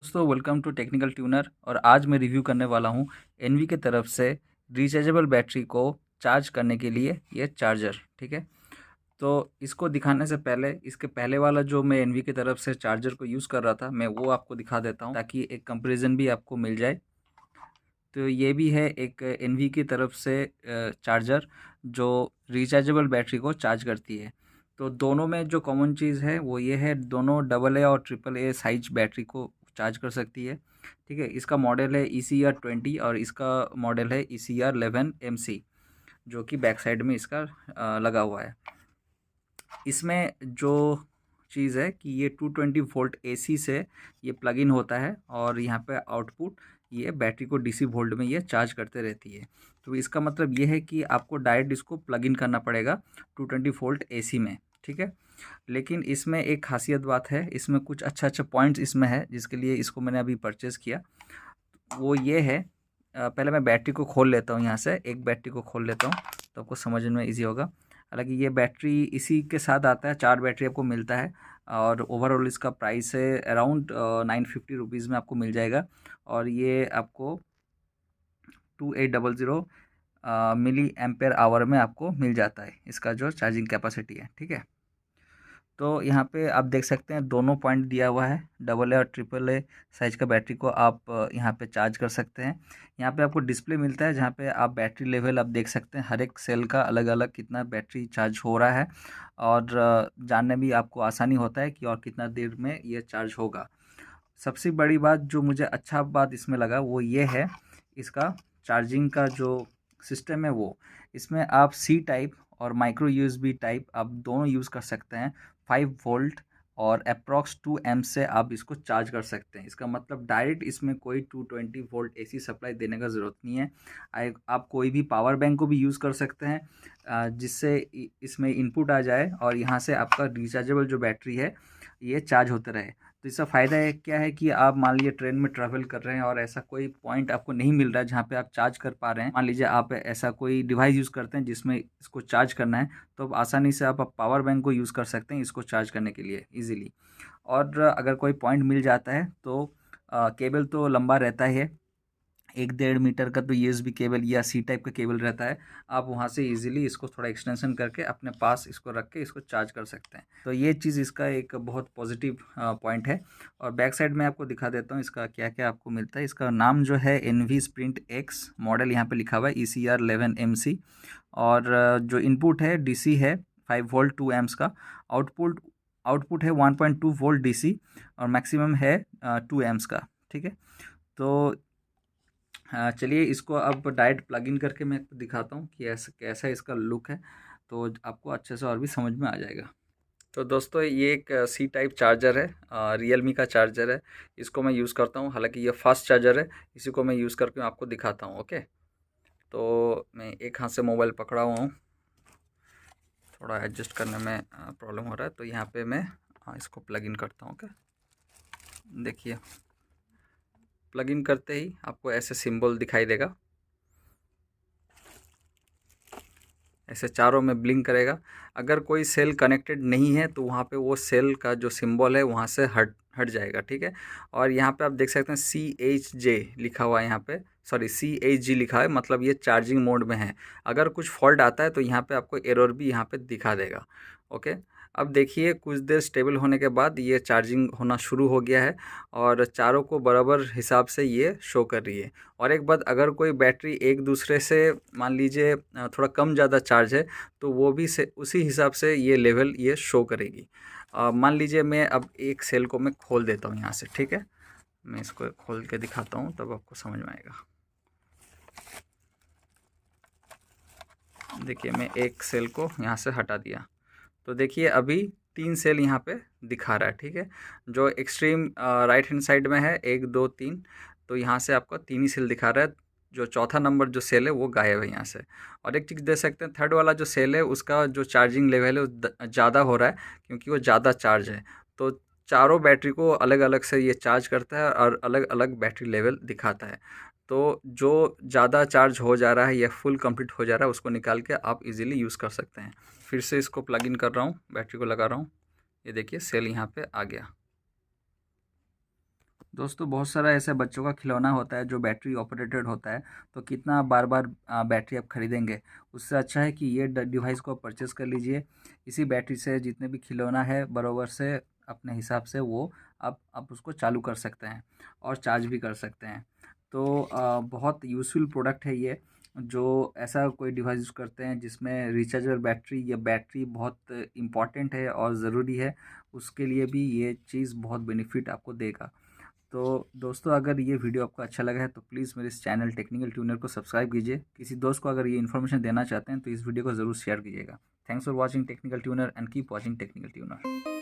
दोस्तों welcome to technical tuner. और आज मैं रिव्यू करने वाला हूँ एनवी की तरफ से रिचार्जेबल बैटरी को चार्ज करने के लिए ये चार्जर। ठीक है, तो इसको दिखाने से पहले इसके पहले वाला जो मैं एनवी की तरफ से चार्जर को यूज़ कर रहा था मैं वो आपको दिखा देता हूँ ताकि एक कंपैरिजन भी आपको मिल जाए। तो ये भी है एक एनवी की तरफ से चार्जर जो रिचार्जेबल बैटरी को चार्ज करती है। तो दोनों में जो कॉमन चीज़ है वो ये है, दोनों डबल ए और ट्रिपल ए साइज बैटरी को चार्ज कर सकती है। ठीक है, इसका मॉडल है ECR20 और इसका मॉडल है ECR11MC जो कि बैक साइड में इसका लगा हुआ है। इसमें जो चीज़ है कि ये 220 वोल्ट AC से ये प्लग इन होता है और यहाँ पे आउटपुट ये बैटरी को DC वोल्ट में ये चार्ज करते रहती है। तो इसका मतलब ये है कि आपको डायरेक्ट इसको प्लग इन करना पड़ेगा 220 वोल्ट AC में। ठीक है, लेकिन इसमें एक खासियत बात है, इसमें कुछ अच्छा पॉइंट्स इसमें है जिसके लिए इसको मैंने अभी परचेज़ किया। वो ये है, पहले मैं बैटरी को खोल लेता हूँ, यहाँ से एक बैटरी को खोल लेता हूँ तो आपको समझने में ईजी होगा। हालांकि ये बैटरी इसी के साथ आता है, 4 बैटरी आपको मिलता है और ओवरऑल इसका प्राइस है अराउंड 950 रुपीज़ में आपको मिल जाएगा। और ये आपको 2800 मिली एम्पेयर आवर में आपको मिल जाता है, इसका जो चार्जिंग कैपेसिटी है। ठीक है, तो यहाँ पे आप देख सकते हैं दोनों पॉइंट दिया हुआ है, डबल ए और ट्रिपल ए साइज का बैटरी को आप यहाँ पे चार्ज कर सकते हैं। यहाँ पे आपको डिस्प्ले मिलता है जहाँ पे आप बैटरी लेवल आप देख सकते हैं, हर एक सेल का अलग अलग कितना बैटरी चार्ज हो रहा है और जानने भी आपको आसानी होता है कि और कितना देर में ये चार्ज होगा। सबसे बड़ी बात जो मुझे अच्छा बात इसमें लगा वो ये है, इसका चार्जिंग का जो सिस्टम है वो, इसमें आप C टाइप और माइक्रो USB टाइप आप दोनों यूज़ कर सकते हैं। 5 वोल्ट और अप्रॉक्स 2 एम्प से आप इसको चार्ज कर सकते हैं। इसका मतलब डायरेक्ट इसमें कोई 220 वोल्ट AC सप्लाई देने का ज़रूरत नहीं है। आप कोई भी पावर बैंक को भी यूज़ कर सकते हैं, जिससे इसमें इनपुट आ जाए और यहाँ से आपका रिचार्जेबल जो बैटरी है ये चार्ज होते रहे। तो इसका फ़ायदा है क्या है कि आप मान लीजिए ट्रेन में ट्रैवल कर रहे हैं और ऐसा कोई पॉइंट आपको नहीं मिल रहा है जहाँ पे आप चार्ज कर पा रहे हैं, मान लीजिए आप ऐसा कोई डिवाइस यूज़ करते हैं जिसमें इसको चार्ज करना है, तो आप आसानी से आप पावर बैंक को यूज़ कर सकते हैं इसको चार्ज करने के लिए ईज़िली। और अगर कोई पॉइंट मिल जाता है तो केबल तो लंबा रहता ही है, 1-1.5 मीटर का तो USB केबल या C टाइप का केबल रहता है। आप वहाँ से इजीली इसको थोड़ा एक्सटेंशन करके अपने पास इसको रख के इसको चार्ज कर सकते हैं। तो ये चीज़ इसका एक बहुत पॉजिटिव पॉइंट है। और बैक साइड में आपको दिखा देता हूँ इसका क्या क्या आपको मिलता है। इसका नाम जो है NV Sprint X, मॉडल यहाँ पे लिखा हुआ है ECR11MC। और जो इनपुट है DC है 5 वोल्ट 2 एम्प्स का। आउटपुट आउटपुट है 1.2 वोल्ट DC और मैक्सिमम है 2 एम्प्स का। ठीक है, तो हाँ चलिए इसको अब डायरेक्ट प्लग इन करके मैं आपको दिखाता हूँ कि ऐसा कैसा इसका लुक है, तो आपको अच्छे से और भी समझ में आ जाएगा। तो दोस्तों ये एक C टाइप चार्जर है, रियलमी का चार्जर है। इसको मैं यूज़ करता हूँ, हालांकि ये फास्ट चार्जर है, इसी को मैं यूज़ करके आपको दिखाता हूँ। ओके, तो मैं एक हाथ से मोबाइल पकड़ा हुआ हूँ, थोड़ा एडजस्ट करने में प्रॉब्लम हो रहा है, तो यहाँ पे मैं इसको प्लग इन करता हूँ। ओके, देखिए प्लग इन करते ही आपको ऐसे सिंबल दिखाई देगा, ऐसे चारों में ब्लिंक करेगा। अगर कोई सेल कनेक्टेड नहीं है तो वहाँ पे वो सेल का जो सिंबल है वहाँ से हट हट जाएगा। ठीक है, और यहाँ पे आप देख सकते हैं CHJ लिखा हुआ है, यहाँ पे सॉरी CHG लिखा है, मतलब ये चार्जिंग मोड में है। अगर कुछ फॉल्ट आता है तो यहाँ पे आपको एरर भी यहाँ पे दिखा देगा। ओके, अब देखिए कुछ देर स्टेबल होने के बाद ये चार्जिंग होना शुरू हो गया है और चारों को बराबर हिसाब से ये शो कर रही है। और एक बात, अगर कोई बैटरी एक दूसरे से मान लीजिए थोड़ा कम ज़्यादा चार्ज है तो वो भी से उसी हिसाब से ये लेवल ये शो करेगी। मान लीजिए मैं अब एक सेल को मैं खोल देता हूँ यहाँ से। ठीक है, मैं इसको खोल के दिखाता हूँ तब आपको समझ में आएगा। देखिए मैं एक सेल को यहाँ से हटा दिया, तो देखिए अभी 3 सेल यहाँ पे दिखा रहा है। ठीक है, जो एक्सट्रीम राइट हैंड साइड में है 1 2 3, तो यहाँ से आपको 3 ही सेल दिखा रहा है। जो चौथा नंबर जो सेल है वो गायब है यहाँ से। और एक चीज़ देख सकते हैं, थर्ड वाला जो सेल है उसका जो चार्जिंग लेवल है वो ज़्यादा हो रहा है क्योंकि वो ज़्यादा चार्ज है। तो चारों बैटरी को अलग अलग से ये चार्ज करता है और अलग अलग बैटरी लेवल दिखाता है। तो जो ज़्यादा चार्ज हो जा रहा है या फुल कंप्लीट हो जा रहा है उसको निकाल के आप इजीली यूज़ कर सकते हैं। फिर से इसको प्लग इन कर रहा हूँ, बैटरी को लगा रहा हूँ, ये देखिए सेल यहाँ पे आ गया। दोस्तों बहुत सारा ऐसा बच्चों का खिलौना होता है जो बैटरी ऑपरेटेड होता है, तो कितना बार बार बैटरी आप खरीदेंगे। उससे अच्छा है कि ये डिवाइस को परचेज़ कर लीजिए। इसी बैटरी से जितने भी खिलौना है बराबर से अपने हिसाब से वो आप उसको चालू कर सकते हैं और चार्ज भी कर सकते हैं। तो बहुत यूज़फुल प्रोडक्ट है ये। जो ऐसा कोई डिवाइस यूज़ करते हैं जिसमें रिचार्जेबल बैटरी या बैटरी बहुत इम्पॉर्टेंट है और ज़रूरी है, उसके लिए भी ये चीज़ बहुत बेनिफिट आपको देगा। तो दोस्तों अगर ये वीडियो आपको अच्छा लगा है तो प्लीज़ मेरे इस चैनल टेक्निकल ट्यूनर को सब्सक्राइब कीजिए। किसी दोस्त को अगर ये इन्फॉर्मेशन देना चाहते हैं तो इस वीडियो को ज़रूर शेयर कीजिएगा। Thanks for watching technical tuner and keep watching technical tuner.